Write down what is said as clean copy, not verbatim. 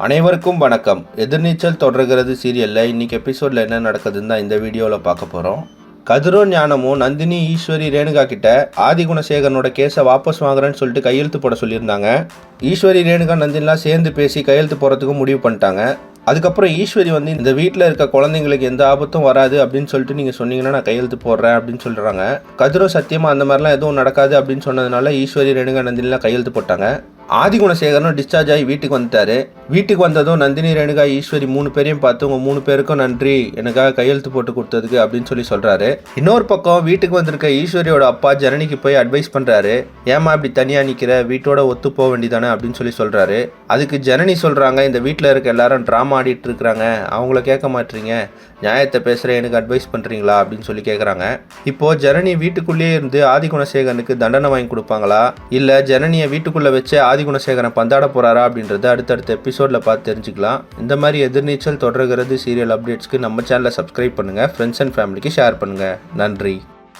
அனைவருக்கும் வணக்கம். எதிர்நீச்சல் தொடர்கிறது சீரியலில் இன்றைக்கி எபிசோடில் என்ன நடக்குதுன்னு தான் இந்த வீடியோவில் பார்க்க போகிறோம். கதிரும் ஞானமும் நந்தினி, ஈஸ்வரி, ரேணுகா கிட்ட ஆதிகுணசேகரனோட கேஸை வாபஸ் வாங்குறேன்னு சொல்லிட்டு கையெழுத்து போட சொல்லியிருந்தாங்க. ஈஸ்வரி, ரேணுகா, நந்தினிலாம் சேர்ந்து பேசி கையெழுத்து போகிறதுக்கும் முடிவு பண்ணிட்டாங்க. அதுக்கப்புறம் ஈஸ்வரி இந்த வீட்டில் இருக்க குழந்தைங்களுக்கு எந்த ஆபத்தும் வராது அப்படின்னு சொல்லிட்டு நீங்கள் சொன்னீங்கன்னா நான் கையெழுத்து போடுறேன் அப்படின்னு சொல்கிறாங்க. கதிரும் சத்தியமாக அந்த மாதிரிலாம் எதுவும் நடக்காது அப்படின்னு சொன்னதுனால ஈஸ்வரி, ரேணுகா, நந்தினிலாம் கையெழுத்து போட்டாங்க. ஆதிகுணசேகரனும் டிஸ்சார்ஜ் ஆகி வீட்டுக்கு வந்துட்டாரு. வீட்டுக்கு வந்ததும் நந்தினி, ரேணுகா, ஈஸ்வரி 3 பேரையும் பார்த்து உங்கள் 3 பேருக்கும் நன்றி, எனக்காக கையெழுத்து போட்டு கொடுத்ததுக்கு அப்படின்னு சொல்கிறாரு. இன்னொரு பக்கம் வீட்டுக்கு வந்திருக்க ஈஸ்வரியோட அப்பா ஜனனிக்கு போய் அட்வைஸ் பண்ணுறாரு. ஏமா இப்படி தனியாக நிற்கிற, வீட்டோட ஒத்து போக வேண்டியதானே அப்படின்னு சொல்கிறாரு. அதுக்கு ஜனனி சொல்கிறாங்க, இந்த வீட்டில் இருக்க எல்லாரும் ட்ராமா ஆடிட்டு இருக்கிறாங்க, அவங்கள கேட்க மாட்டீங்க, நியாயத்தை பேசுகிற எனக்கு அட்வைஸ் பண்ணுறீங்களா அப்படின்னு கேட்குறாங்க. இப்போது ஜனனி வீட்டுக்குள்ளேயே இருந்து ஆதிகுணசேகரனுக்கு தண்டனை வாங்கி கொடுப்பாங்களா, இல்லை ஜனனியை வீட்டுக்குள்ளே வச்சு ஆதிகுணசேகரன் பந்தாட போகிறாரா அப்படின்றத அடுத்தடுத்த எபிசோடில் பார்த்து தெரிஞ்சுக்கலாம். இந்த மாதிரி எதிர்நீச்சல் தொடர்கிறது சீரியல் அப்டேட்ஸ்க்கு நம்ம சேனலை சப்ஸ்கிரைப் பண்ணுங்கள், ஃப்ரெண்ட்ஸ் அண்ட் ஃபேமிலிக்கு ஷேர் பண்ணுங்கள். நன்றி.